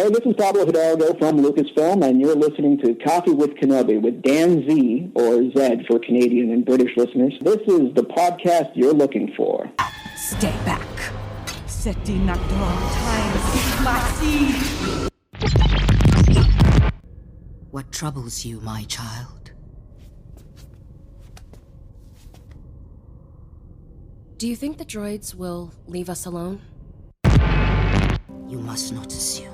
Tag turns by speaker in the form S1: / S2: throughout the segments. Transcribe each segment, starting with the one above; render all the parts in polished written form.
S1: Hey, this is Pablo Hidalgo from Lucasfilm, and you're listening to Coffee with Kenobi with Dan Z, or Zed for Canadian and British listeners. This is the podcast you're looking for.
S2: Stay back. Seti natural time.
S3: What troubles you, my child?
S4: Do you think the droids will leave us alone?
S3: You must not assume,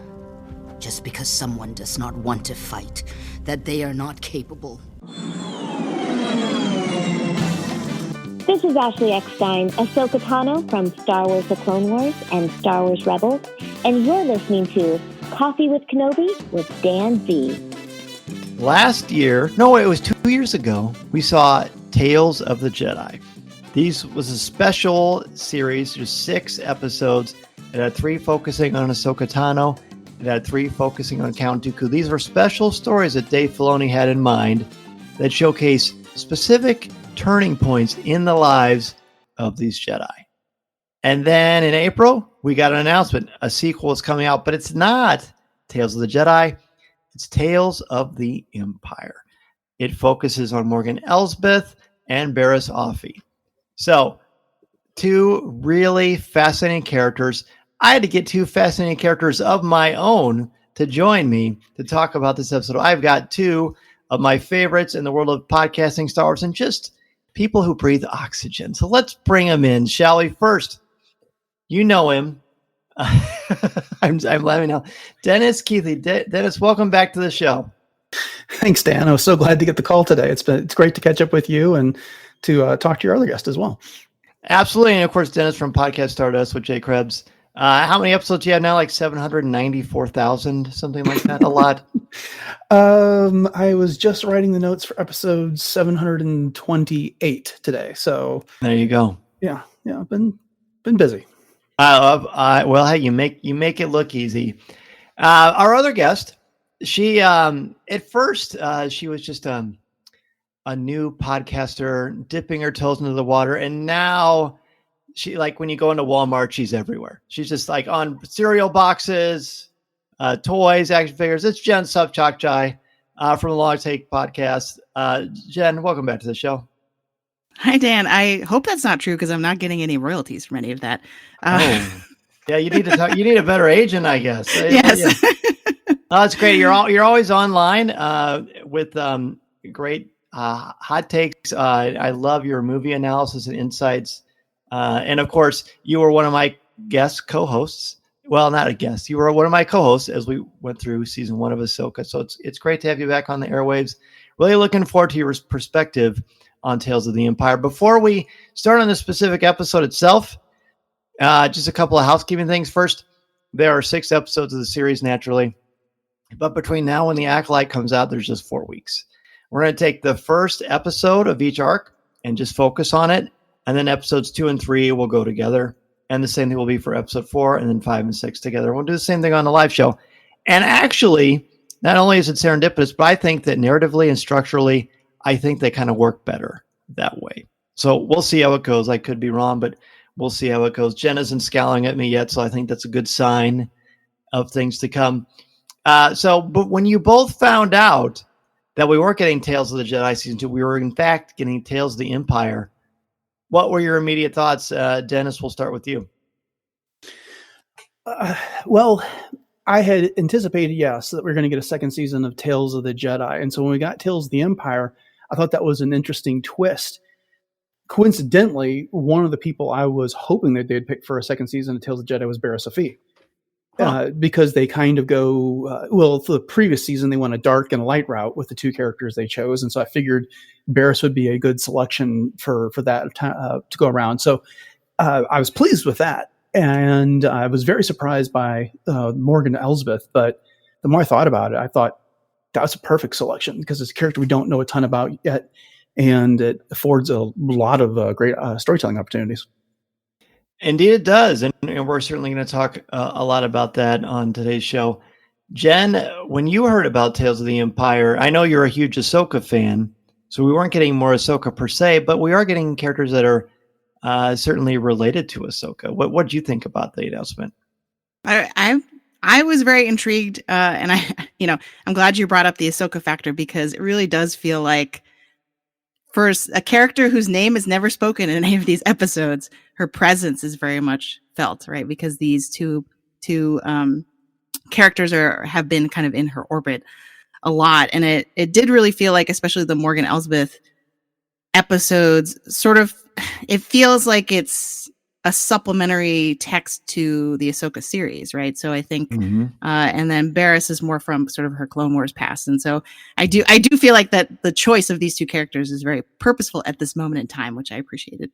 S3: just because someone does not want to fight, that they are not capable.
S5: This is Ashley Eckstein, Ahsoka Tano from Star Wars The Clone Wars and Star Wars Rebels, and you're listening to Coffee with Kenobi with Dan Z.
S6: Last year, no, it was 2 years ago, we saw Tales of the Jedi. These was a special series, just 6 episodes. It had 3 focusing on Ahsoka Tano. It had 3 focusing on Count Dooku. These were special stories that Dave Filoni had in mind that showcase specific turning points in the lives of these Jedi. And then in April, we got an announcement. A sequel is coming out, but it's not Tales of the Jedi. It's Tales of the Empire. It focuses on Morgan Elsbeth and Barriss Offee. So, 2 really fascinating characters. I had to get 2 fascinating characters of my own to join me to talk about this episode. I've got 2 of my favorites in the world of podcasting, Star Wars, and just people who breathe oxygen. So let's bring them in, shall we? First, you know him. I'm laughing now. Dennis Keithley. Dennis, welcome back to the show.
S7: Thanks, Dan. I was so glad to get the call today. It's great to catch up with you and to talk to your other guest as well.
S6: Absolutely. And of course, Dennis from Podcast Stardust with Jay Krebs. How many episodes do you have now? Like 794,000, something like that? A lot.
S7: I was just writing the notes for episode 728 today. So
S6: there you go.
S7: Yeah. Been busy.
S6: Well, hey, you make it look easy. Our other guest, she at first she was just a new podcaster dipping her toes into the water, and now she, like, when you go into Walmart, she's everywhere. She's just like on cereal boxes, toys, action figures. It's Jen Sopchockchai from the Long Take podcast. Jen, welcome back to the show.
S8: Hi, Dan. I hope that's not true because I'm not getting any royalties from any of that.
S6: Yeah, you need to talk. You need a better agent, I guess.
S8: Yes.
S6: Yeah. That's great. You're always online with great hot takes. I love your movie analysis and insights. And of course, you were one of my guest co-hosts. Well, not a guest. You were one of my co-hosts as we went through season 1 of Ahsoka. So it's great to have you back on the airwaves. Really looking forward to your perspective on Tales of the Empire. Before we start on the specific episode itself, just a couple of housekeeping things. First, there are 6 episodes of the series naturally, but between now and the Acolyte comes out, there's just 4 weeks. We're going to take the first episode of each arc and just focus on it. And then episodes 2 and 3 will go together. And the same thing will be for episode 4 and then 5 and 6 together. We'll do the same thing on the live show. And actually, not only is it serendipitous, but I think that narratively and structurally, I think they kind of work better that way. So we'll see how it goes. I could be wrong, but we'll see how it goes. Jen isn't scowling at me yet, so I think that's a good sign of things to come. But when you both found out that we weren't getting Tales of the Jedi Season 2, we were in fact getting Tales of the Empire, what were your immediate thoughts? Dennis, we'll start with you.
S7: Well, I had anticipated, yes, that we were going to get a second season of Tales of the Jedi. And so when we got Tales of the Empire, I thought that was an interesting twist. Coincidentally, one of the people I was hoping that they'd pick for a second season of Tales of the Jedi was Barriss Offee. Because they kind of go, for the previous season, they went a dark and a light route with the 2 characters they chose. And so I figured Barriss would be a good selection for that to go around. So I was pleased with that. And I was very surprised by Morgan Elsbeth. But the more I thought about it, I thought that was a perfect selection because it's a character we don't know a ton about yet. And it affords a lot of great storytelling opportunities.
S6: Indeed, it does. And we're certainly going to talk a lot about that on today's show. Jen, when you heard about Tales of the Empire, I know you're a huge Ahsoka fan, so we weren't getting more Ahsoka per se, but we are getting characters that are certainly related to Ahsoka. What did you think about the announcement?
S8: I I was very intrigued, and I'm glad you brought up the Ahsoka factor, because it really does feel like, for a character whose name is never spoken in any of these episodes, her presence is very much felt, right? Because these two characters have been kind of in her orbit a lot, and it did really feel like, especially the Morgan Elsbeth episodes, sort of, it feels like it's a supplementary text to the Ahsoka series, right? So I think, and then Barriss is more from sort of her Clone Wars past, and so I do feel like that the choice of these two characters is very purposeful at this moment in time, which I appreciated.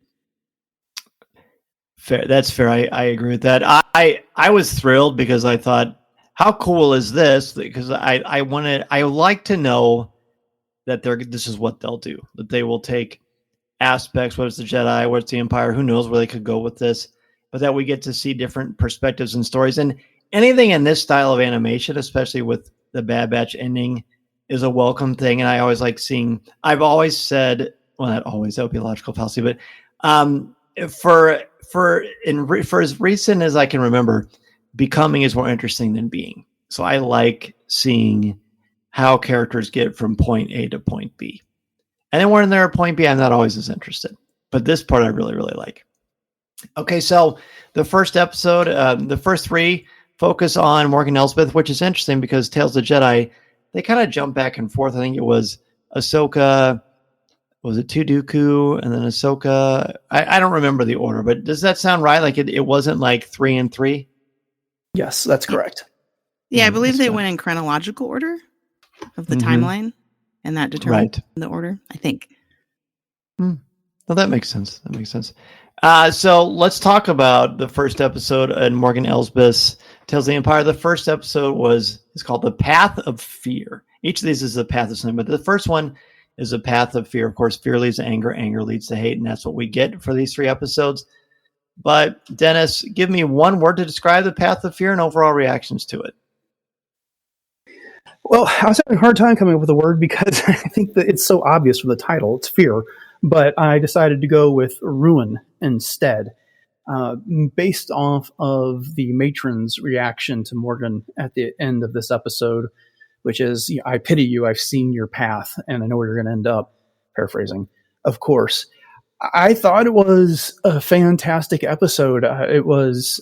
S6: Fair, that's fair. I agree with that. I was thrilled because I thought, how cool is this? Because I like to know that this is what they'll do. That they will take aspects, whether it's the Jedi, whether it's the Empire, who knows where they could go with this, but that we get to see different perspectives and stories. And anything in this style of animation, especially with the Bad Batch ending, is a welcome thing. And I always like seeing, I've always said, well, not always, that would be a logical fallacy, but for as recent as I can remember, becoming is more interesting than being. So I like seeing how characters get from point A to point B. And then when they're at point B, I'm not always as interested. But this part I really, really like. Okay, so the first episode, the first three focus on Morgan Elsbeth, which is interesting because Tales of the Jedi, they kind of jump back and forth. I think it was Ahsoka, was it Dooku, and then Ahsoka? I don't remember the order, but does that sound right? Like it wasn't like 3 and 3?
S7: Yes, that's correct.
S8: Yeah, I believe they went in chronological order of the timeline, and that determined the order, I think.
S6: Well, that makes sense. So let's talk about the first episode in Morgan Elsbeth's Tales of the Empire. The first episode is called The Path of Fear. Each of these is a path of something, but the first one is a path of fear. Of course, fear leads to anger, anger leads to hate, and that's what we get for these 3 episodes. But Dennis, give me one word to describe the path of fear and overall reactions to it.
S7: Well, I was having a hard time coming up with a word because I think that it's so obvious from the title. It's fear. But I decided to go with ruin instead, based off of the matron's reaction to Morgan at the end of this episode, which is, I pity you, I've seen your path, and I know where you're going to end up, paraphrasing, of course. I thought it was a fantastic episode. It was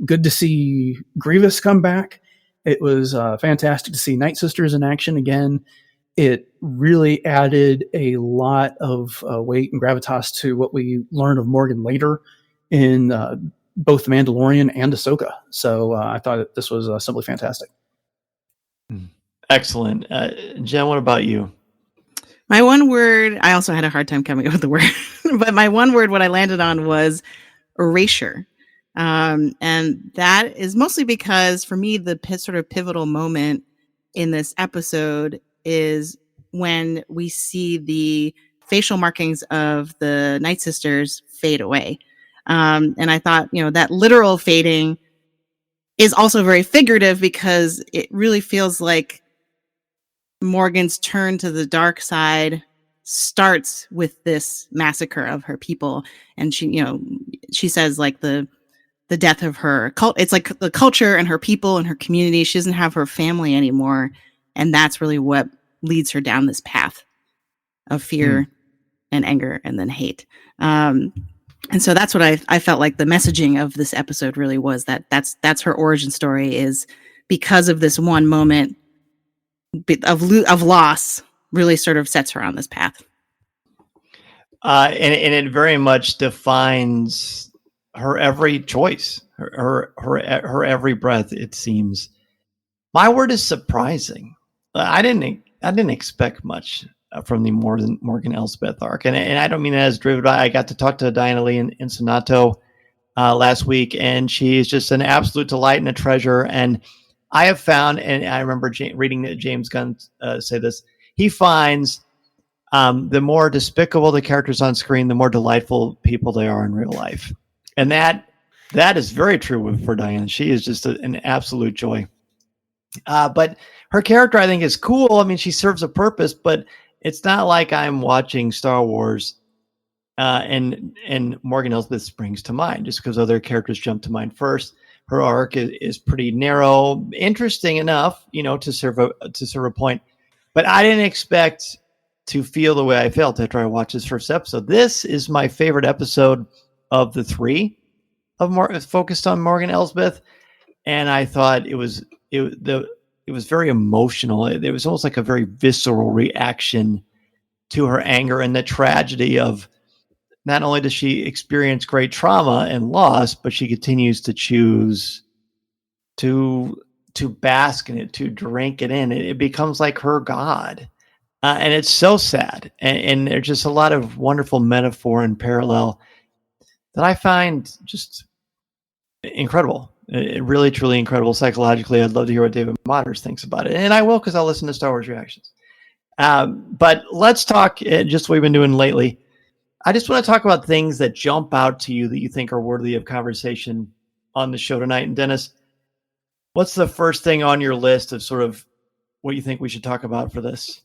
S7: good to see Grievous come back. It was fantastic to see Night Sisters in action again. It really added a lot of weight and gravitas to what we learn of Morgan later in both The Mandalorian and Ahsoka. So I thought this was simply fantastic.
S6: Excellent. Jen, what about you?
S8: My one word, I also had a hard time coming up with the word, but my one word, what I landed on was erasure. And that is mostly because for me, the sort of pivotal moment in this episode is when we see the facial markings of the Night Sisters fade away. And I thought, that literal fading is also very figurative because it really feels like Morgan's turn to the dark side starts with this massacre of her people. And she says like the death of her it's like the culture and her people and her community. She doesn't have her family anymore. And that's really what leads her down this path of fear and anger and then hate. And so that's what I felt like the messaging of this episode really was, that's her origin story, is because of this one moment of loss really sort of sets her on this path.
S6: And it very much defines her every choice, her every breath, it seems. My word is surprising. I didn't expect much from the Morgan Elsbeth arc, and I don't mean that as driven. I got to talk to Diana Lee in Sonato last week, and she is just an absolute delight and a treasure. And I have found, and I remember reading James Gunn say this, he finds the more despicable the characters on screen, the more delightful people they are in real life. And that is very true for Diana. She is just an absolute joy. But her character, I think, is cool. I mean, she serves a purpose, but it's not like I'm watching Star Wars and Morgan Elsbeth springs to mind just because other characters jump to mind first. her arc is pretty narrow, interesting enough, to serve a point. But I didn't expect to feel the way I felt after I watched this first episode. This is my favorite episode of the 3 of focused on Morgan Elsbeth, and I thought it was very emotional. It was almost like a very visceral reaction to her anger and the tragedy of not only does she experience great trauma and loss, but she continues to choose to bask in it, to drink it in. It becomes like her God. And it's so sad. And there's just a lot of wonderful metaphor and parallel that I find just incredible. Really, truly incredible psychologically. I'd love to hear what David Motters thinks about it. And I will, because I'll listen to Star Wars reactions. But let's talk just what we've been doing lately. I just want to talk about things that jump out to you that you think are worthy of conversation on the show tonight. And Dennis, what's the first thing on your list of sort of what you think we should talk about for this?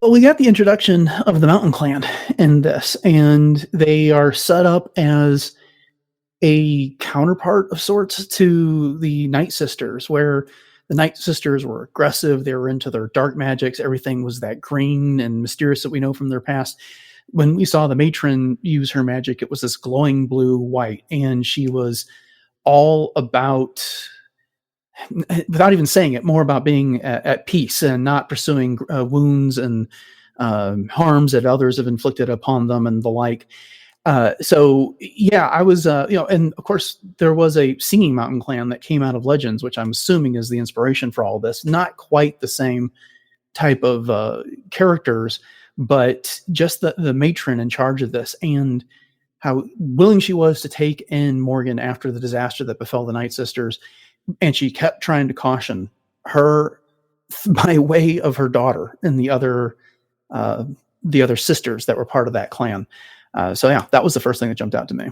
S7: Well, we got the introduction of the Mountain Clan in this, and they are set up as a counterpart of sorts to the Night Sisters, where the Night Sisters were aggressive. They were into their dark magics. Everything was that green and mysterious that we know from their past. When we saw the matron use her magic, it was this glowing blue white, and she was all about, without even saying it, more about being at peace and not pursuing wounds and harms that others have inflicted upon them and the like. So yeah, I was, and of course there was a singing mountain clan that came out of Legends, which I'm assuming is the inspiration for all this. Not quite the same type of characters, but just the matron in charge of this and how willing she was to take in Morgan after the disaster that befell the Night Sisters. And she kept trying to caution her by way of her daughter and the other sisters that were part of that clan. So yeah, that was the first thing that jumped out to me.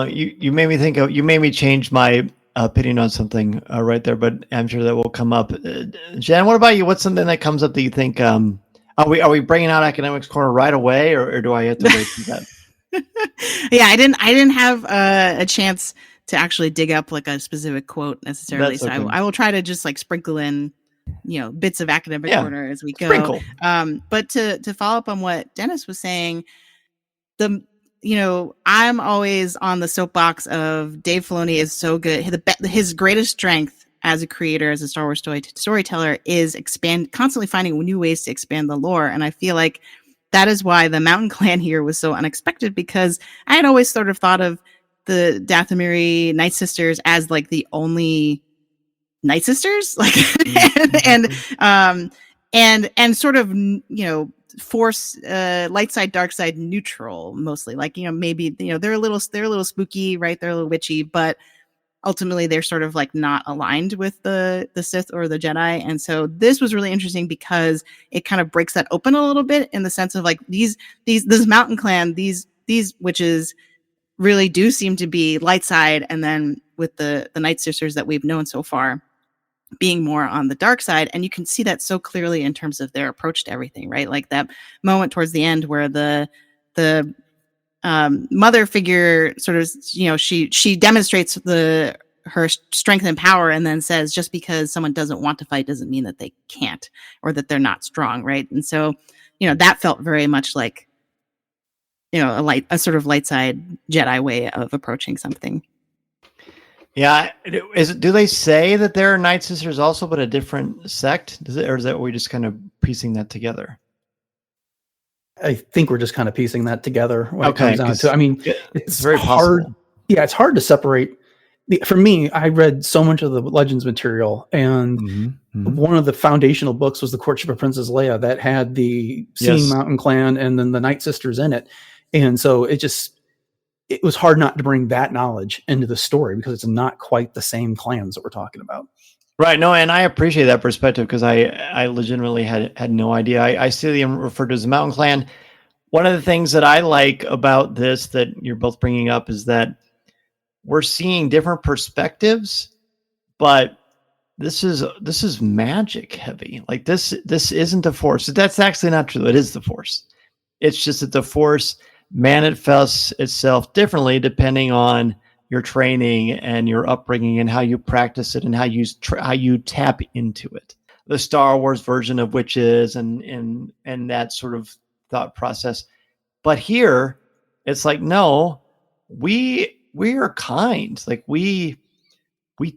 S6: You made me you made me change my opinion on something right there, but I'm sure that will come up. Jen, what about you? What's something that comes up that you think, are we bringing out Academics Corner right away, or do I have to wait for that?
S8: Yeah, I didn't have a chance to actually dig up like a specific quote necessarily.
S6: That's
S8: so
S6: okay.
S8: I will try to just like sprinkle in, bits of Academic Corner as we go.
S6: Sprinkle.
S8: But to follow up on what Dennis was saying, I'm always on the soapbox of Dave Filoni is so good. His greatest strength as a creator, as a Star Wars storyteller, is constantly finding new ways to expand the lore. And I feel like that is why the Mountain Clan here was so unexpected, because I had always sort of thought of the Dathomiri Night Sisters as like the only Night Sisters, like, and sort of, force light side, dark side neutral mostly. Like, maybe, they're a little spooky, right? They're a little witchy, but ultimately they're sort of like not aligned with the Sith or the Jedi. And so this was really interesting because it kind of breaks that open a little bit in the sense of like this Mountain Clan, these witches really do seem to be light side. And then with the Night Sisters that we've known so far being more on the dark side. And you can see that so clearly in terms of their approach to everything, right? Like that moment towards the end where the mother figure sort of, she demonstrates her strength and power and then says, just because someone doesn't want to fight doesn't mean that they can't or that they're not strong. Right. And so, that felt very much like, a sort of light side Jedi way of approaching something.
S6: Yeah. Do they say that there are Night Sisters also, but a different sect? Or is that we just kind of piecing that together?
S7: I think we're just kind of piecing that together when it comes down to. I mean,
S6: it's very
S7: hard.
S6: possible.
S7: Yeah, it's hard to separate. For me, I read so much of the Legends material, and one of the foundational books was The Courtship of Princess Leia that had the Singing Mountain Clan and then the Night Sisters in it. And so it was hard not to bring that knowledge into the story because it's not quite the same clans that we're talking about.
S6: Right. No, and I appreciate that perspective because I legitimately had no idea. I see them referred to as the Mountain Clan. One of the things that I like about this that you're both bringing up is that we're seeing different perspectives, but this is magic heavy. Like this isn't the Force. That's actually not true. It is the Force. It's just that the Force manifests itself differently depending on your training and your upbringing and how you practice it and how you tap into it. The Star Wars version of witches and that sort of thought process. But here, it's like, no, we are kind. Like we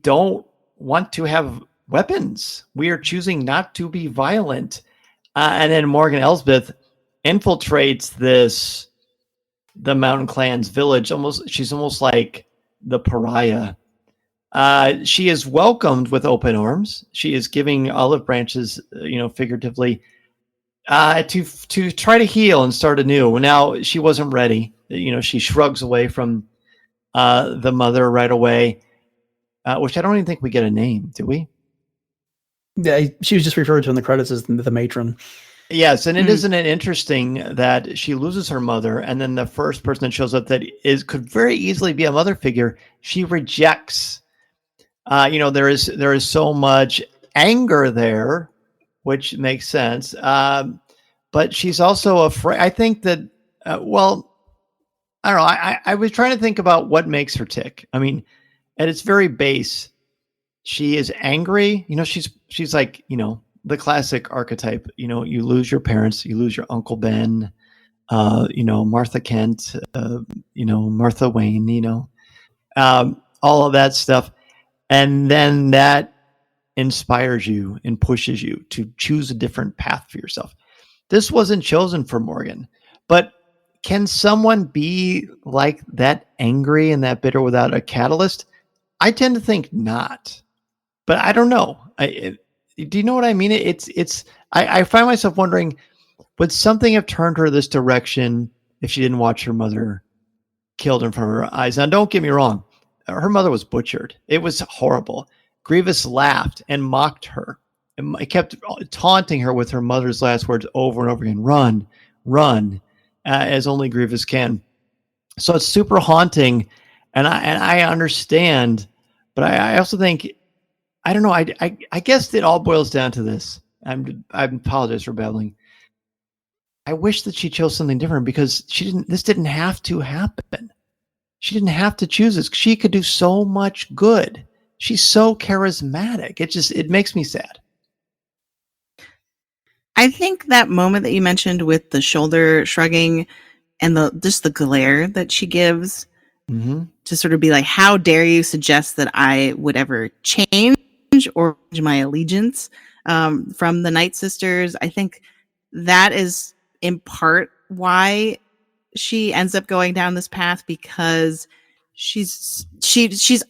S6: don't want to have weapons. We are choosing not to be violent. And then Morgan Elsbeth infiltrates the Mountain Clan's village. She's almost like the pariah. She is welcomed with open arms. She is giving olive branches, figuratively, to try to heal and start anew. Now she wasn't ready. She shrugs away from the mother right away, which I don't even think we get a name. Do we?
S7: Yeah, she was just referred to in the credits as the matron.
S6: Yes, and isn't it interesting that she loses her mother, and then the first person that shows up that could very easily be a mother figure, she rejects. There is so much anger there, which makes sense. But she's also afraid. I think that, I don't know. I was trying to think about what makes her tick. I mean, at its very base, she is angry. She's like, the classic archetype. You lose your parents, you lose your Uncle Ben, Martha Kent, Martha Wayne, all of that stuff. And then that inspires you and pushes you to choose a different path for yourself. This wasn't chosen for Morgan, but can someone be like that angry and that bitter without a catalyst? I tend to think not, but I don't know. Do you know what I mean? I find myself wondering, would something have turned her this direction if she didn't watch her mother killed in front of her eyes? Now, don't get me wrong. Her mother was butchered. It was horrible. Grievous laughed and mocked her. And kept taunting her with her mother's last words over and over again. Run, run, as only Grievous can. So it's super haunting. And I understand, but I also think, I don't know. I guess it all boils down to this. I apologize for babbling. I wish that she chose something different because this didn't have to happen. She didn't have to choose this. She could do so much good. She's so charismatic. It makes me sad.
S8: I think that moment that you mentioned with the shoulder shrugging and the glare that she gives to sort of be like, how dare you suggest that I would ever change or change my allegiance from the Night Sisters. I think that is in part why she ends up going down this path, because she's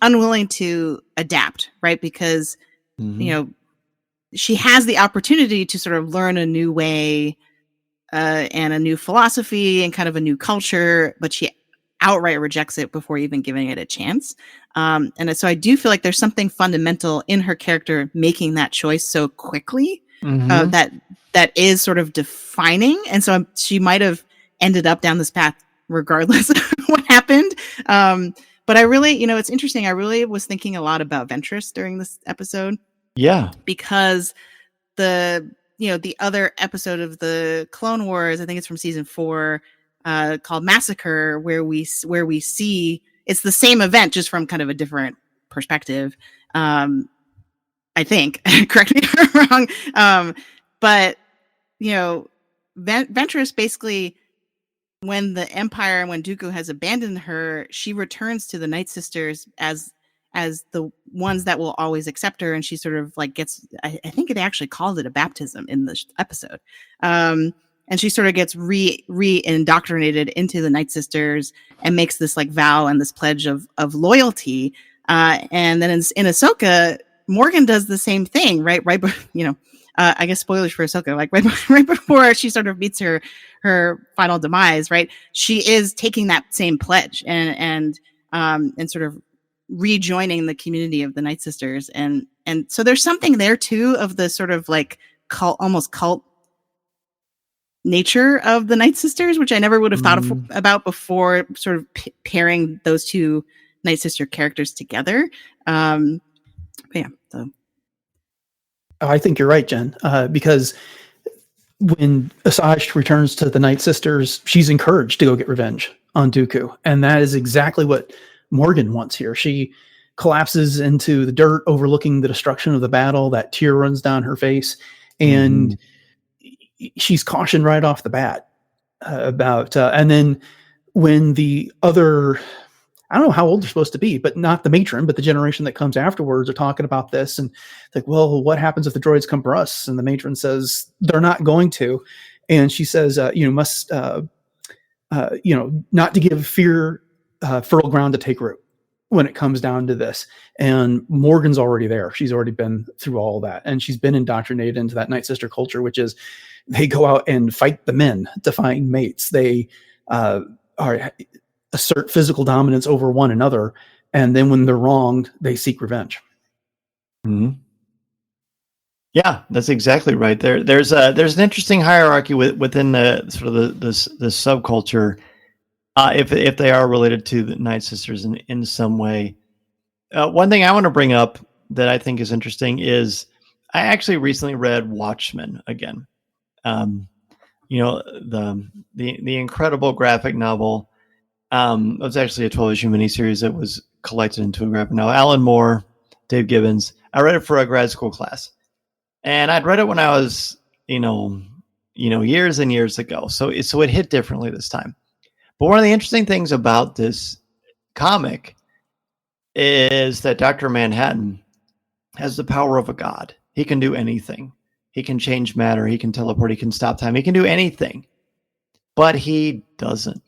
S8: unwilling to adapt, right? Because she has the opportunity to sort of learn a new way and a new philosophy and kind of a new culture, but she outright rejects it before even giving it a chance. And so I do feel like there's something fundamental in her character making that choice so quickly that is sort of defining. And so she might have ended up down this path regardless of what happened. But I really, it's interesting. I really was thinking a lot about Ventress during this episode.
S6: Yeah.
S8: Because the other episode of the Clone Wars, I think it's from season 4, called Massacre, where we see it's the same event just from kind of a different perspective. I think, correct me if I'm wrong. But Ventress basically, when the Empire and when Dooku has abandoned her, she returns to the Night Sisters as the ones that will always accept her, and she sort of like gets, I think it actually called it a baptism in the episode. And she sort of gets re-indoctrinated into the Night Sisters and makes this like vow and this pledge of loyalty. And then in Ahsoka, Morgan does the same thing, right? Right. I guess spoilers for Ahsoka, like right before she sort of meets her final demise, right? She is taking that same pledge and sort of rejoining the community of the Night Sisters. And so there's something there too of the sort of like almost cult nature of the Night Sisters, which I never would have thought about before, sort of pairing those two Night Sister characters together. Yeah. So.
S7: I think you're right, Jen, because when Asajj returns to the Night Sisters, she's encouraged to go get revenge on Dooku. And that is exactly what Morgan wants here. She collapses into the dirt overlooking the destruction of the battle. That tear runs down her face. And she's cautioned right off the bat about, and then when the other, I don't know how old they're supposed to be, but not the matron, but the generation that comes afterwards are talking about this. And like, well, what happens if the droids come for us? And the matron says, they're not going to. And she says, must, not to give fear fertile ground to take root when it comes down to this. And Morgan's already there. She's already been through all of that. And she's been indoctrinated into that Night Sister culture, which is they go out and fight the men to find mates. They assert physical dominance over one another. And then when they're wronged, they seek revenge.
S6: Mm-hmm. Yeah, that's exactly right. There's an interesting hierarchy within the sort of the subculture, if they are related to the Night Sisters in some way. One thing I want to bring up that I think is interesting is I actually recently read Watchmen again. The incredible graphic novel. It was actually a 12-issue miniseries that was collected into a graphic novel. Alan Moore, Dave Gibbons. I read it for a grad school class. And I'd read it when I was, years and years ago. So it hit differently this time. But one of the interesting things about this comic is that Dr. Manhattan has the power of a god. He can do anything. He can change matter. He can teleport. He can stop time. He can do anything. But he doesn't.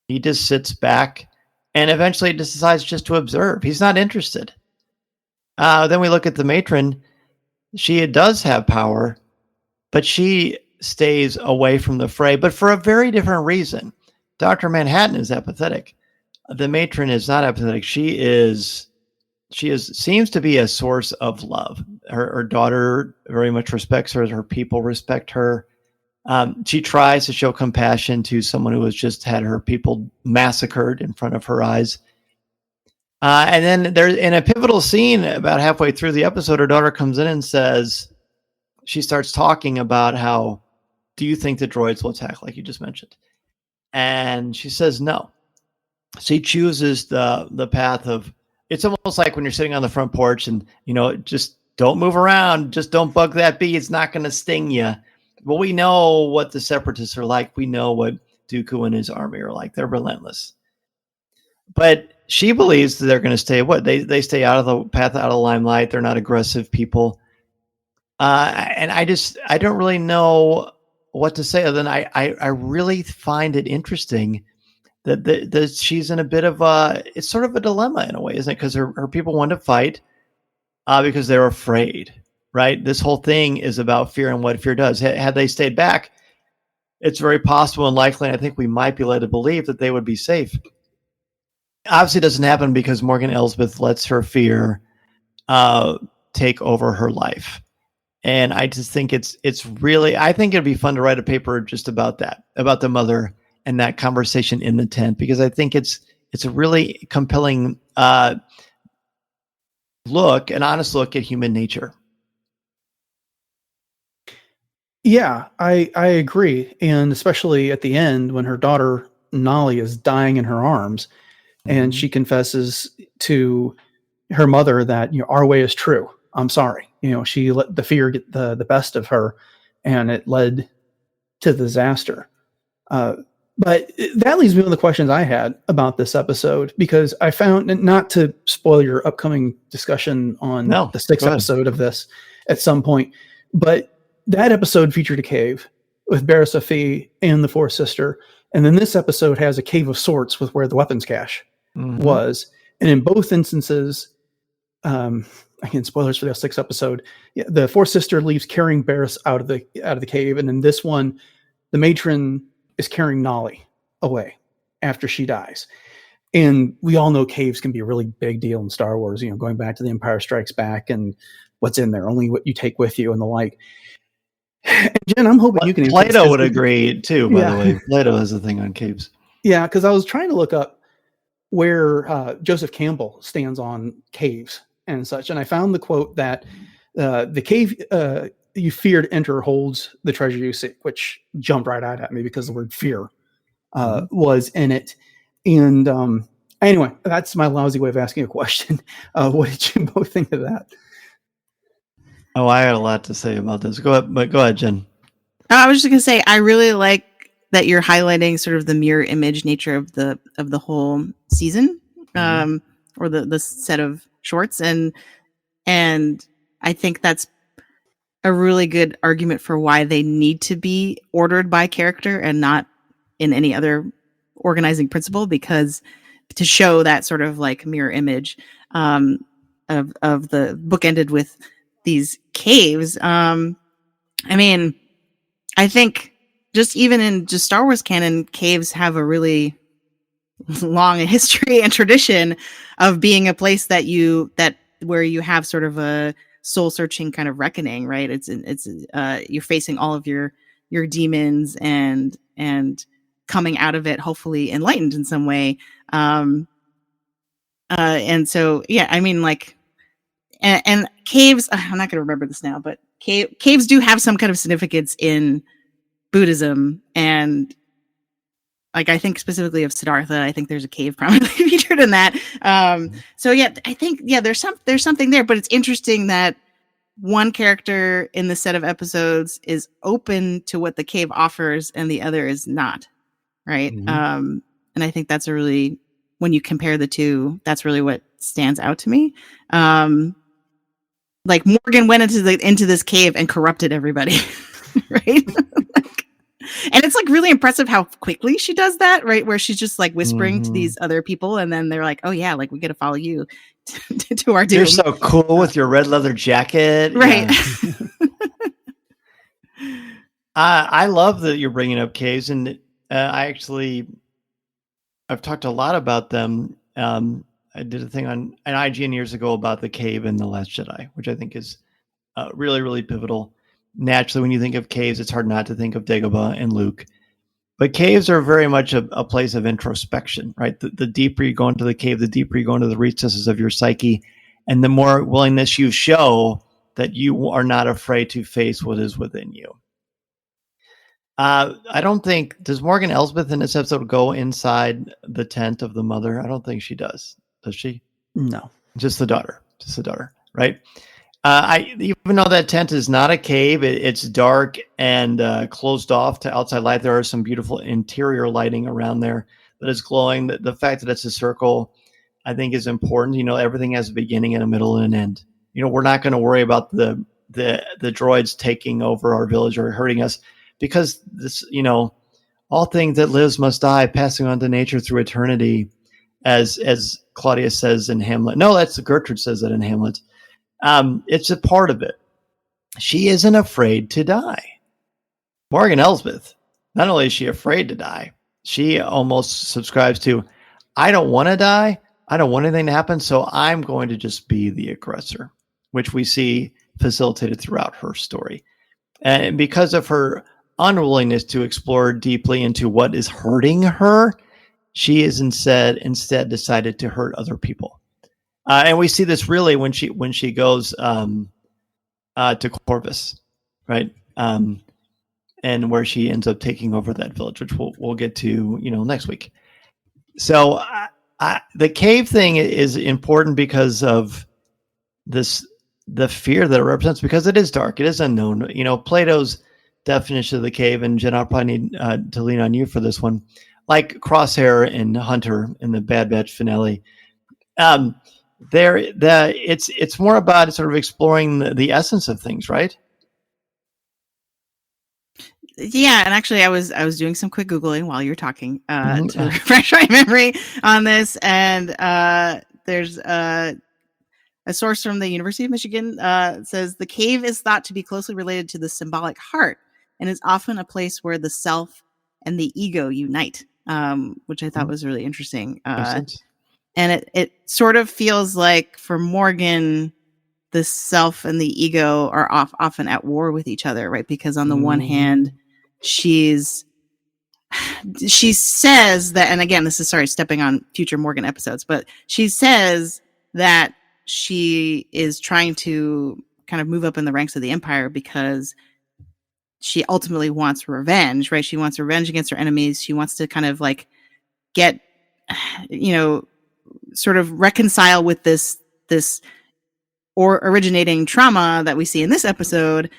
S6: He just sits back and eventually decides just to observe. He's not interested. Then we look at the matron. She does have power, but she stays away from the fray, but for a very different reason. Dr. Manhattan is apathetic. The matron is not apathetic. She seems to be a source of love. Her daughter very much respects her. Her people respect her. She tries to show compassion to someone who has just had her people massacred in front of her eyes. And then there's in a pivotal scene about halfway through the episode, her daughter comes in and says, she starts talking about how, do you think the droids will attack, like you just mentioned? And she says no. She chooses the path of, it's almost like when you're sitting on the front porch and, just don't move around. Just don't bug that bee. It's not going to sting you. But we know what the separatists are like. We know what Dooku and his army are like. They're relentless. But she believes that they're going to stay what? They stay out of the path, out of the limelight. They're not aggressive people. And I don't really know what to say other than I really find it interesting that she's in a bit of it's sort of a dilemma in a way, isn't it? Because her people want to fight because they're afraid, right? This whole thing is about fear and what fear does. Had they stayed back, it's very possible and likely, and I think we might be led to believe that they would be safe. Obviously, it doesn't happen because Morgan Elsbeth lets her fear take over her life. And I just think it's really, I think it'd be fun to write a paper just about that, about the mother and that conversation in the tent, because I think it's a really compelling an honest look at human nature.
S7: Yeah, I agree. And especially at the end when her daughter Nolly is dying in her arms, and she confesses to her mother that, our way is true. I'm sorry. She let the fear get the best of her, and it led to disaster. But that leads me to the questions I had about this episode, because I found, not to spoil your upcoming discussion on the sixth episode of this at some point, but that episode featured a cave with Barriss Offee and the Fourth Sister. And then this episode has a cave of sorts with where the weapons cache was. And in both instances, again, spoilers for the sixth episode, the Fourth Sister leaves carrying Barriss out of the cave. And in this one, the matron is carrying Nolly away after she dies. And we all know caves can be a really big deal in Star Wars, going back to The Empire Strikes Back and what's in there, only what you take with you and the like. And Jen, I'm hoping you can.
S6: Plato would agree too, by the way. Plato has a thing on caves. Yeah,
S7: because I was trying to look up where Joseph Campbell stands on caves and such, and I found the quote that the cave you fear to enter holds the treasure you seek, which jumped right out at me because the word fear was in it. And anyway, that's my lousy way of asking a question. What did you both think of that?
S6: Oh, I had a lot to say about this. Go ahead, Jen.
S8: I was just gonna say I really like that you're highlighting sort of the mirror image nature of the whole season, or the set of shorts, and I think that's a really good argument for why they need to be ordered by character and not in any other organizing principle, because to show that sort of like mirror image of the book ended with these caves. I mean, I think just even in just Star Wars canon, caves have a really long history and tradition of being a place that where you have sort of a soul searching kind of reckoning, right? It's you're facing all of your demons and coming out of it hopefully enlightened in some way. And so yeah, I mean, like, and caves, I'm not going to remember this now, but caves do have some kind of significance in Buddhism, and like I think specifically of Siddhartha, I think there's a cave prominently featured in that. So yeah, I think there's something there, but it's interesting that one character in the set of episodes is open to what the cave offers and the other is not, right? And I think that's when you compare the two, that's really what stands out to me. Like Morgan went into this cave and corrupted everybody, right? And it's like really impressive how quickly she does that, right? Where she's just like whispering to these other people, and then they're like, "Oh yeah, like we got to follow you to our doom."
S6: You're so cool with your red leather jacket,
S8: right?
S6: Yeah. I love that you're bringing up caves, and I've talked a lot about them. I did a thing on an IGN years ago about the cave in The Last Jedi, which I think is really, really pivotal. Naturally, when you think of caves, it's hard not to think of Dagobah and Luke. But caves are very much a place of introspection, right? The deeper you go into the cave, the deeper you go into the recesses of your psyche, and the more willingness you show that you are not afraid to face what is within you. I don't think, does Morgan Elsbeth in this episode go inside the tent of the mother? I don't think she does. Does she?
S7: No.
S6: Just the daughter, right? Even though that tent is not a cave, it's dark and closed off to outside light. There are some beautiful interior lighting around there that is glowing. The fact that it's a circle, I think, is important. You know, everything has a beginning and a middle and an end. You know, we're not going to worry about the droids taking over our village or hurting us, because this, you know, all things that lives must die, passing on to nature through eternity, as Claudia says in Hamlet. No, that's Gertrude says that in Hamlet. It's a part of it. She isn't afraid to die. Morgan Elsbeth, not only is she afraid to die, she almost subscribes to, I don't want to die. I don't want anything to happen. So I'm going to just be the aggressor, which we see facilitated throughout her story. And because of her unwillingness to explore deeply into what is hurting her, she is instead decided to hurt other people. And we see this really when she goes to Corvus, right? And where she ends up taking over that village, which we'll get to, you know, next week. So the cave thing is important because of the fear that it represents, because it is dark, it is unknown. You know, Plato's definition of the cave, and Jen, I'll probably need to lean on you for this one, like Crosshair and Hunter in the Bad Batch finale. It's more about sort of exploring the essence of things, right?
S8: Yeah, and actually, I was doing some quick Googling while you're talking to refresh my memory on this, and there's a source from the University of Michigan says the cave is thought to be closely related to the symbolic heart, and is often a place where the self and the ego unite, which I thought was really interesting. And it sort of feels like for Morgan, the self and the ego are often at war with each other, right? Because on the one hand, she says that, and again, this is stepping on future Morgan episodes, but she says that she is trying to kind of move up in the ranks of the Empire because she ultimately wants revenge, right? She wants revenge against her enemies. She wants to kind of like get, sort of reconcile with this or originating trauma that we see in this episode.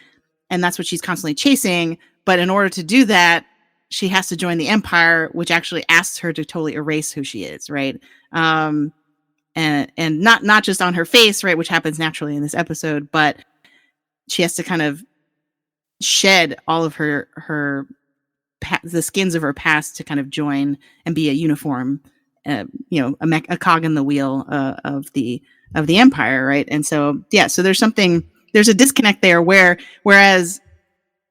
S8: And that's what she's constantly chasing. But in order to do that, she has to join the Empire, which actually asks her to totally erase who she is, right? And not just on her face, right, which happens naturally in this episode, but she has to kind of shed all of the skins of her past to kind of join and be a uniform, a cog in the wheel of the Empire, right? And so there's a disconnect there whereas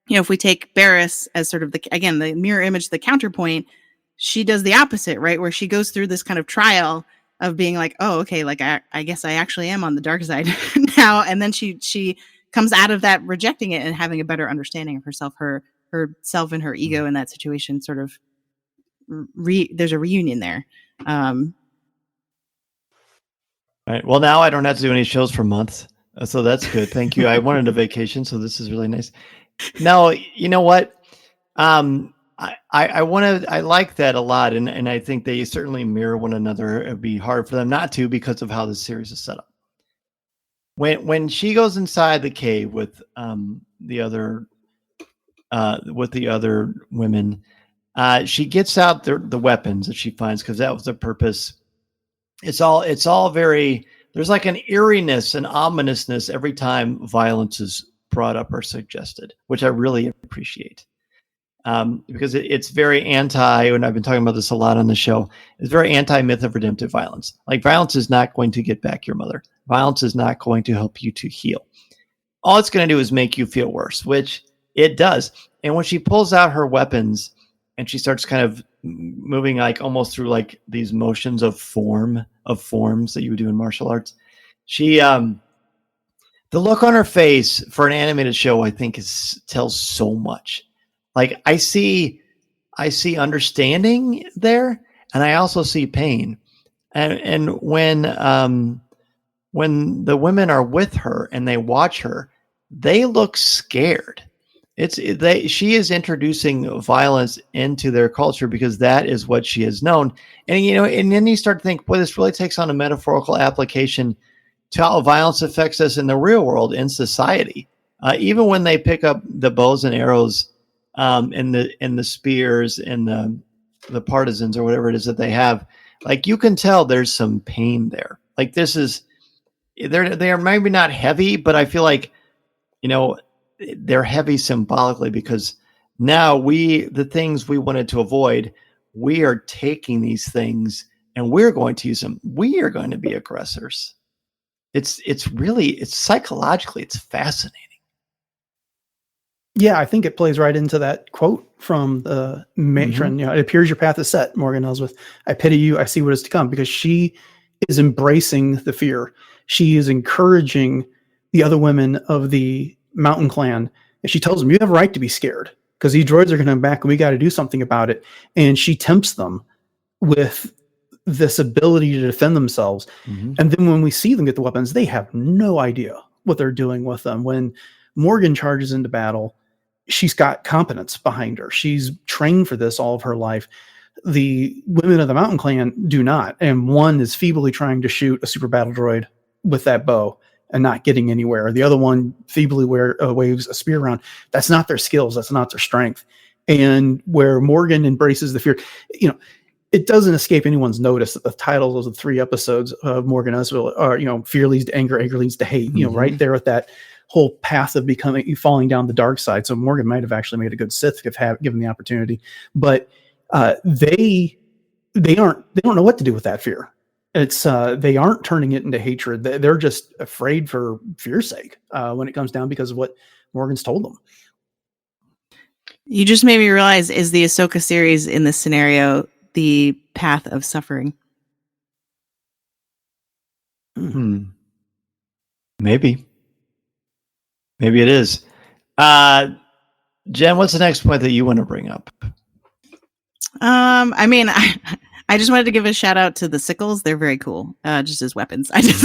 S8: if we take Barriss as sort of the mirror image, the counterpoint, she does the opposite, right? Where she goes through this kind of trial of being like, oh, okay, like I guess I actually am on the dark side now. And then she comes out of that rejecting it and having a better understanding of herself, herself and her ego in that situation. Sort of there's a reunion there.
S6: Right. Well, now I don't have to do any shows for months, so that's good. Thank you. I wanted a vacation, so this is really nice. Now, you know what? I like that a lot, and I think they certainly mirror one another. It'd be hard for them not to because of how the series is set up. When she goes inside the cave with the other women, she gets out the weapons that she finds because that was the purpose. It's all very, there's like an eeriness and ominousness every time violence is brought up or suggested, which I really appreciate. Because it's very anti, and I've been talking about this a lot on the show, it's very anti-myth of redemptive violence. Like, violence is not going to get back your mother. Violence is not going to help you to heal. All it's going to do is make you feel worse, which it does. And when she pulls out her weapons and she starts kind of moving like almost through like these motions of forms that you would do in martial arts, she the look on her face for an animated show, I think, tells so much. Like, I see understanding there, and I also see pain. And when the women are with her and they watch her, they look scared. She is introducing violence into their culture because that is what she has known. And and then you start to think, boy, this really takes on a metaphorical application to how violence affects us in the real world, in society. Even when they pick up the bows and arrows, and the spears and the partisans or whatever it is that they have, like, you can tell there's some pain there. Like, they are maybe not heavy, but I feel like, they're heavy symbolically because now the things we wanted to avoid, we are taking these things and we're going to use them. We are going to be aggressors. It's psychologically, it's fascinating.
S7: Yeah, I think it plays right into that quote from the matron.
S6: Mm-hmm.
S7: It appears your path is set, Morgan Elsbeth. I pity you. I see what is to come, because she is embracing the fear. She is encouraging the other women of the mountain clan. And she tells them, you have a right to be scared because these droids are going to come back and we got to do something about it. And she tempts them with this ability to defend themselves. Mm-hmm. And then when we see them get the weapons, they have no idea what they're doing with them. When Morgan charges into battle, she's got competence behind her. She's trained for this all of her life. The women of the mountain clan do not. And one is feebly trying to shoot a super battle droid with that bow and not getting anywhere. The other one feebly waves a spear around. That's not their skills. That's not their strength. And where Morgan embraces the fear, it doesn't escape anyone's notice that the titles of the 3 episodes of Morgan Elsbeth are, fear leads to anger, anger leads to hate,
S6: mm-hmm.
S7: Right there at that whole path of falling down the dark side. So Morgan might have actually made a good Sith if given the opportunity, but they don't know what to do with that fear. It's they aren't turning it into hatred. They're just afraid for fear's sake when it comes down because of what Morgan's told them.
S8: You just made me realize, is the Ahsoka series in this scenario the path of suffering?
S6: Maybe it is. Jen, what's the next point that you want to bring up?
S8: I just wanted to give a shout out to the sickles. They're very cool, just as weapons. I just,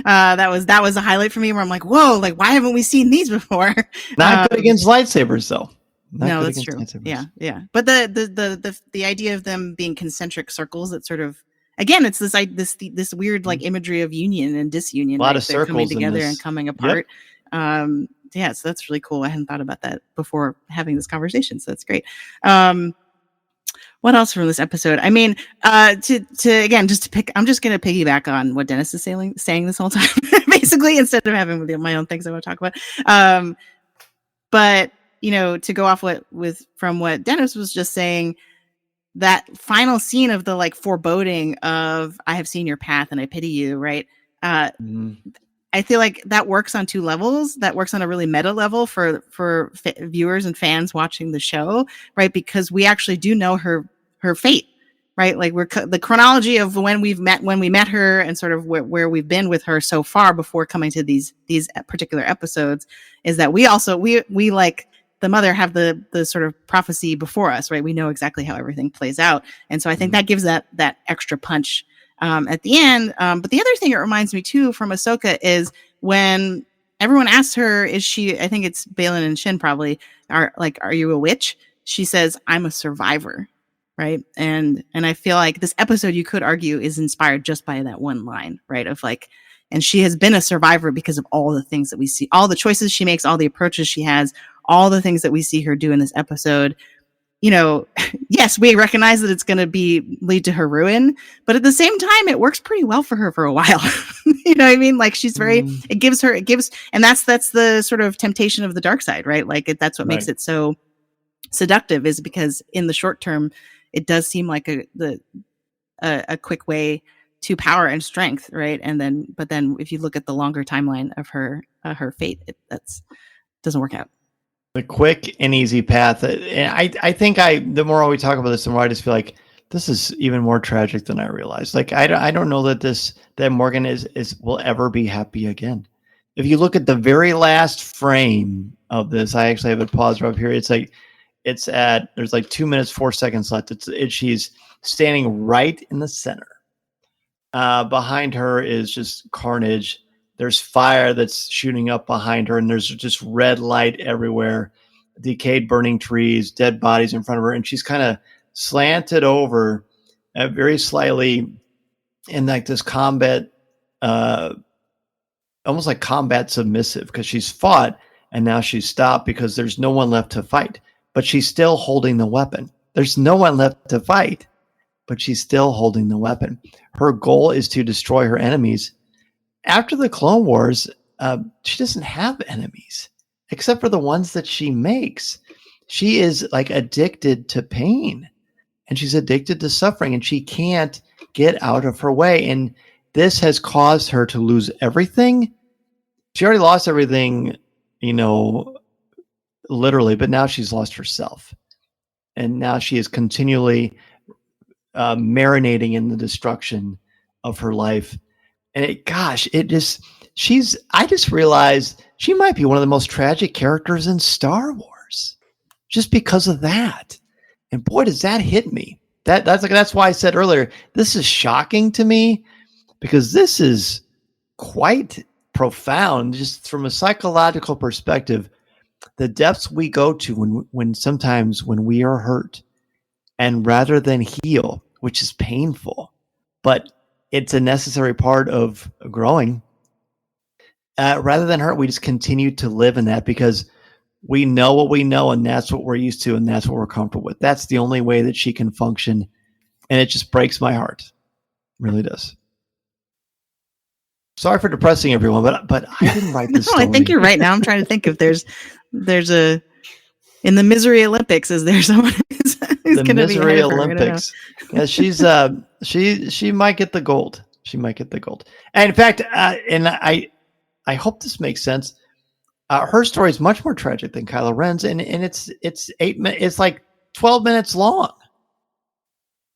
S8: That was a highlight for me where I'm like, whoa, like why haven't we seen these before?
S6: Not good against lightsabers, though.
S8: No, that's true. Yeah. But the idea of them being concentric circles, that sort of, again, it's this weird like imagery of union and disunion.
S6: A lot of
S8: They're coming
S6: circles
S8: together
S6: in this.
S8: and coming apart. Yeah, so that's really cool. I hadn't thought about that before having this conversation, so that's great. What else from this episode? I mean, I'm just going to piggyback on what Dennis is saying this whole time, basically, instead of having my own things I want to talk about. But to go off from what Dennis was just saying, that final scene of the like foreboding of "I have seen your path and I pity you," right? I feel like that works on two levels. That works on a really meta level for viewers and fans watching the show, right? Because we actually do know her fate, right? Like the chronology of when we met her and sort of where we've been with her so far before coming to these particular episodes is that we like the mother have the sort of prophecy before us, right? We know exactly how everything plays out, and so I think that gives that extra punch at the end. But the other thing it reminds me too from Ahsoka is when everyone asks her, is she, I think it's Balin and Shin probably, are you a witch? She says, I'm a survivor. Right. And I feel like this episode, you could argue, is inspired just by that one line, right? Of like, and she has been a survivor because of all the things that we see, all the choices she makes, all the approaches she has, all the things that we see her do in this episode. Yes, we recognize that it's going to lead to her ruin, but at the same time, it works pretty well for her for a while. You know what I mean? Like she's and that's the sort of temptation of the dark side, right? Like that's what makes it so seductive, is because in the short term, it does seem like a quick way to power and strength, right? But then if you look at the longer timeline of her fate, that doesn't work out.
S6: The quick and easy path. And I think the more we talk about this, the more I just feel like this is even more tragic than I realized. Like I don't know that Morgan will ever be happy again. If you look at the very last frame of this, I actually have it paused right up here. It's like there's like 2 minutes 4 seconds left. She's standing right in the center. Behind her is just carnage. There's fire that's shooting up behind her, and there's just red light everywhere, decayed, burning trees, dead bodies in front of her, and she's kind of slanted over very slightly in like this combat, almost like combat submissive, because she's fought and now she's stopped because there's no one left to fight, but she's still holding the weapon. There's no one left to fight, but she's still holding the weapon. Her goal is to destroy her enemies. After the Clone Wars, she doesn't have enemies except for the ones that she makes. She is like addicted to pain, and she's addicted to suffering, and she can't get out of her way. And this has caused her to lose everything. She already lost everything, literally, but now she's lost herself. And now she is continually marinating in the destruction of her life. And I just realized she might be one of the most tragic characters in Star Wars just because of that. And boy, does that hit me. That's why I said earlier, this is shocking to me, because this is quite profound, just from a psychological perspective, the depths we go to when sometimes when we are hurt, and rather than heal, which is painful, but it's a necessary part of growing. Rather than hurt, we just continue to live in that because we know what we know, and that's what we're used to, and that's what we're comfortable with. That's the only way that she can function, and it just breaks my heart. It really does. Sorry for depressing everyone, but I didn't write this story.
S8: I think you're right. Now I'm trying to think if there's in the Misery Olympics, is there someone who's going to be
S6: Misery Olympics? Yeah, she's she might get the gold. She might get the gold. And in fact, and I hope this makes sense. Her story is much more tragic than Kylo Ren's, and it's 8 minutes. It's like 12 minutes long,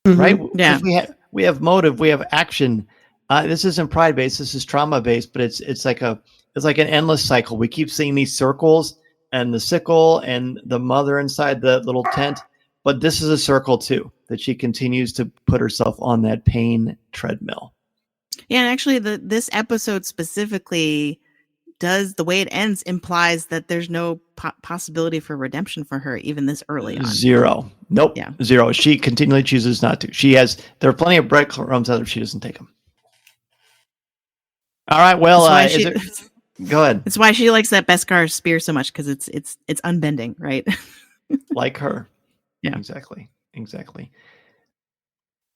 S6: right?
S8: Yeah,
S6: we have motive, we have action. This isn't pride based. This is trauma based, but it's like an endless cycle. We keep seeing these circles and the sickle and the mother inside the little tent, but this is a circle too, that she continues to put herself on that pain treadmill.
S8: Yeah, and actually, this episode specifically does the way it ends implies that there's no possibility for redemption for her even this early on.
S6: Zero. Nope.
S8: Yeah.
S6: Zero. She continually chooses not to. There are plenty of breadcrumbs out there. She doesn't take them. All right. Well, go ahead.
S8: That's why she likes that Beskar spear so much, because it's unbending, right?
S6: Like her.
S8: Yeah.
S6: Exactly.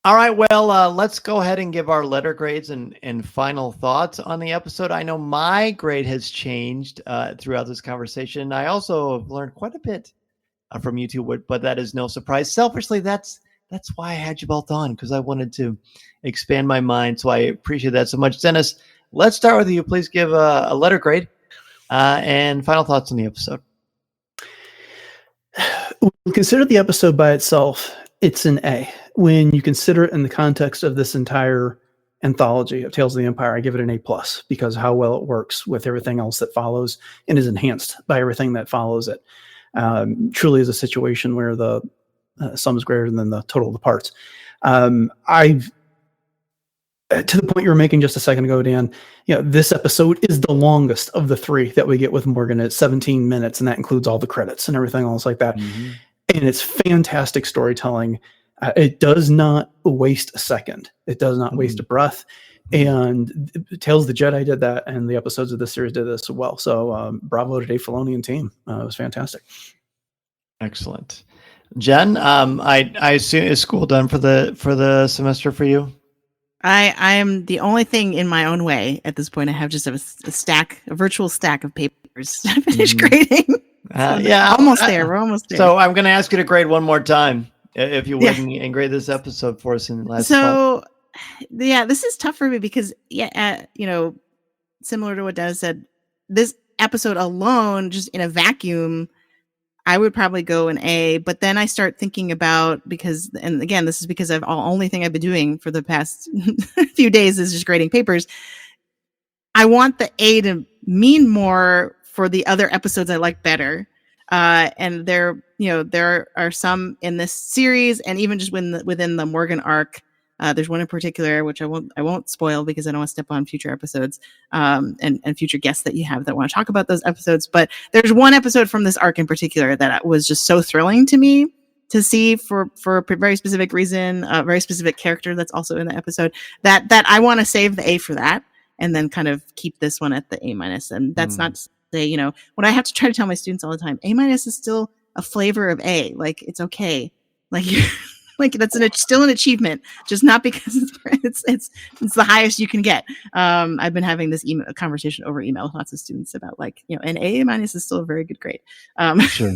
S6: All right. Well, let's go ahead and give our letter grades and final thoughts on the episode. I know my grade has changed throughout this conversation. I also have learned quite a bit from you two, but that is no surprise. Selfishly, that's why I had you both on, because I wanted to expand my mind. So I appreciate that so much. Dennis, let's start with you. Please give a letter grade and final thoughts on the episode.
S7: When you consider the episode by itself, it's an A. When you consider it in the context of this entire anthology of Tales of the Empire, I give it an A+, because how well it works with everything else that follows and is enhanced by everything that follows it. Truly is a situation where the sum is greater than the total of the parts. I've to the point you were making just a second ago, Dan, this episode is the longest of the three that we get with Morgan at 17 minutes, and that includes all the credits and everything else like that. Mm-hmm. And it's fantastic storytelling. It does not waste a second. It does not waste a breath. And Tales of the Jedi did that, and the episodes of this series did this as well. So bravo to Dave Filoni and team. It was fantastic.
S6: Excellent. Jen, I assume, is school done for the semester for you?
S8: I am the only thing in my own way at this point. I have just a virtual stack of papers to finish grading. Almost there. We're almost there.
S6: So I'm going to ask you to grade one more time, if you would, and grade this episode for us in the last.
S8: So, this is tough for me because, similar to what Dennis said, this episode alone, just in a vacuum, I would probably go an A. But then I start thinking about, and again, this is because only thing I've been doing for the past few days is just grading papers. I want the A to mean more for the other episodes I like better. And there are some in this series, and even just within the Morgan arc. There's one in particular, which I won't spoil because I don't want to step on future episodes, and future guests that you have that want to talk about those episodes. But there's one episode from this arc in particular that was just so thrilling to me to see for a very specific reason, a very specific character that's also in the episode, that I want to save the A for that, and then kind of keep this one at the A-. And that's not to say, what I have to try to tell my students all the time, A- is still a flavor of A. Like, it's okay. Like, like that's still an achievement, just not because it's the highest you can get. I've been having this conversation over email with lots of students about an A- is still a very good grade.
S6: Sure.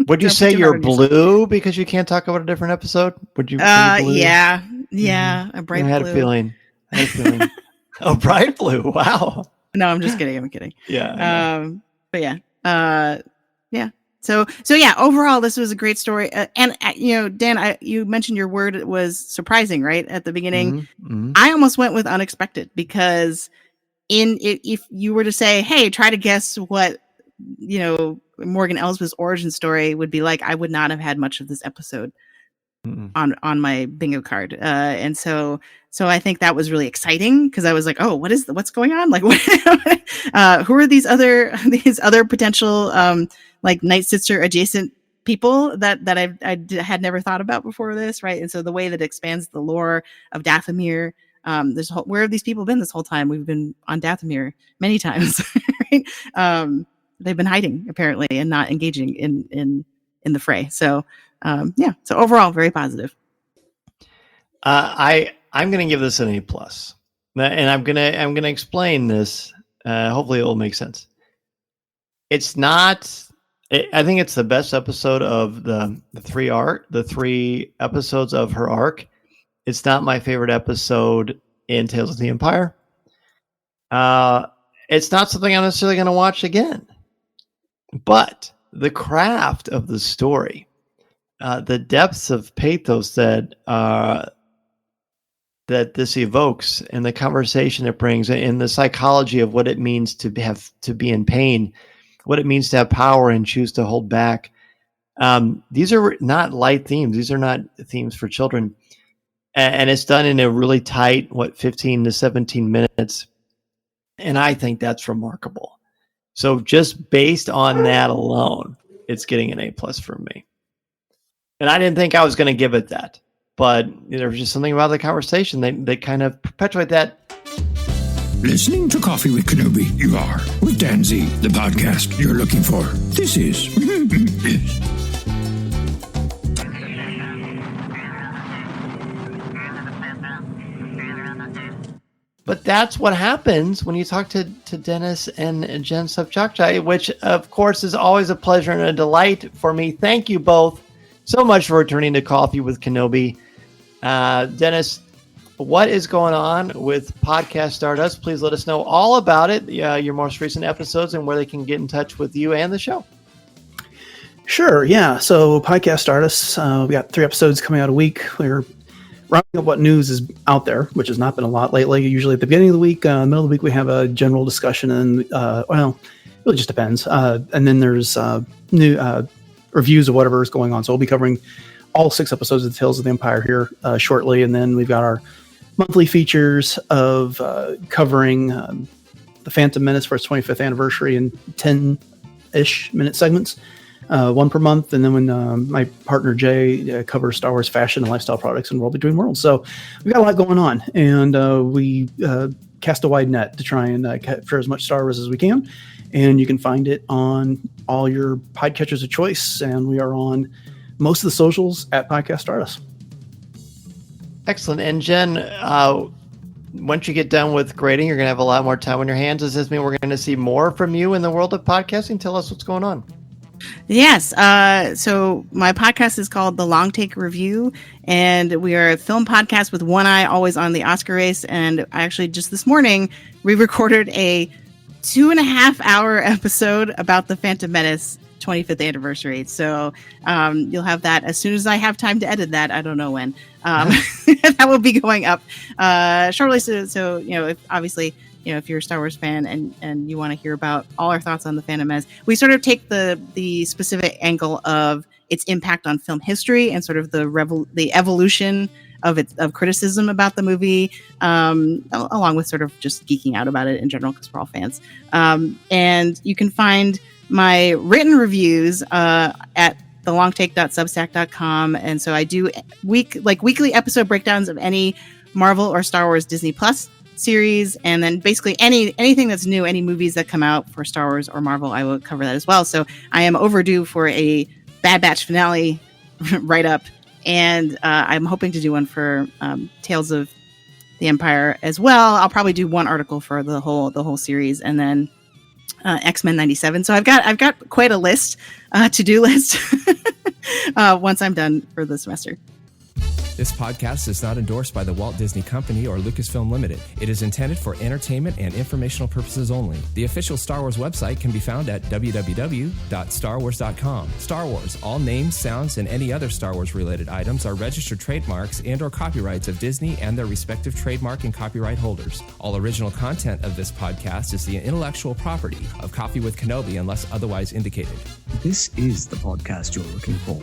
S6: Would you say you're blue because you can't talk about a different episode? Would you?
S8: Yeah, a bright blue.
S6: I had a feeling. Oh, bright blue! Wow.
S8: No, I'm just kidding. I'm kidding.
S6: Yeah.
S8: But yeah. Yeah. So yeah, overall, this was a great story. And Dan, you mentioned your word was surprising, right? At the beginning. Mm-hmm. I almost went with unexpected, because if you were to say, hey, try to guess what, Morgan Elsbeth's origin story would be like, I would not have had much of this episode on my bingo card. And so I think that was really exciting, because I was like, oh, what's going on? Like, who are these other potential, like Night Sister adjacent people that I had never thought about before this, right? And so the way that it expands the lore of Dathomir, where have these people been this whole time? We've been on Dathomir many times, right? They've been hiding apparently and not engaging in the fray. So so overall, very positive.
S6: I'm going to give this an A+, and I'm going to explain this. Hopefully, it will make sense. It's not. I think it's the best episode of the three episodes of her arc. It's not my favorite episode in Tales of the Empire. It's not something I'm necessarily going to watch again. But the craft of the story, the depths of pathos that this evokes, and the conversation it brings, and the psychology of what it means to be in pain, what it means to have power and choose to hold back. These are not light themes. These are not themes for children. and it's done in a really tight, 15 to 17 minutes. And I think that's remarkable. So just based on that alone, it's getting an A+ from me. And I didn't think I was going to give it that, but there was just something about the conversation. They kind of perpetuate that.
S9: Listening to Coffee with Kenobi, you are, with Dan Z, the podcast you're looking for. This is...
S6: But that's what happens when you talk to Dennis and Jen Sopchockchai, which, of course, is always a pleasure and a delight for me. Thank you both so much for returning to Coffee with Kenobi. Dennis, what is going on with Podcast Stardust? Please let us know all about it, your most recent episodes, and where they can get in touch with you and the show.
S7: Sure, yeah. So Podcast Stardust, we got 3 episodes coming out a week. We're rounding up what news is out there, which has not been a lot lately. Usually at the beginning of the week, middle of the week, we have a general discussion, and it really just depends. And then there's new reviews of whatever is going on. So we'll be covering all 6 episodes of the Tales of the Empire here shortly, and then we've got our monthly features of covering the Phantom Menace for its 25th anniversary in 10-ish minute segments. 1 per month, and then when my partner Jay covers Star Wars fashion and lifestyle products in World Between Worlds. So we've got a lot going on, and we cast a wide net to try and capture as much Star Wars as we can. And you can find it on all your podcatchers of choice, and we are on most of the socials at Podcast Stardust.
S6: Excellent. And Jen, once you get done with grading, you're going to have a lot more time on your hands. Does this mean we're going to see more from you in the world of podcasting? Tell us what's going on.
S8: Yes. So my podcast is called The Long Take Review, and we are a film podcast with one eye always on the Oscar race. And actually, just this morning, we recorded a 2.5-hour episode about the Phantom Menace 25th anniversary. So you'll have that as soon as I have time to edit that. I don't know when. That will be going up shortly. So obviously, if you're a Star Wars fan and you want to hear about all our thoughts on the Phantom Menace, we sort of take the specific angle of its impact on film history and sort of the evolution of criticism about the movie, along with sort of just geeking out about it in general because we're all fans. And you can find my written reviews at thelongtake.substack.com. And so I do weekly episode breakdowns of any Marvel or Star Wars Disney Plus series, and then basically anything that's new, any movies that come out for Star Wars or Marvel, I will cover that as well. So I am overdue for a Bad Batch finale write-up, and I'm hoping to do one for Tales of the Empire as well. I'll probably do one article for the whole series, and then X-Men 97. So I've got quite a list, to-do list once I'm done for the semester.
S10: This podcast is not endorsed by the Walt Disney Company or Lucasfilm Limited. It is intended for entertainment and informational purposes only. The official Star Wars website can be found at www.starwars.com. Star Wars, all names, sounds, and any other Star Wars related items are registered trademarks and or copyrights of Disney and their respective trademark and copyright holders. All original content of this podcast is the intellectual property of Coffee with Kenobi unless otherwise indicated.
S11: This is the podcast you're looking for.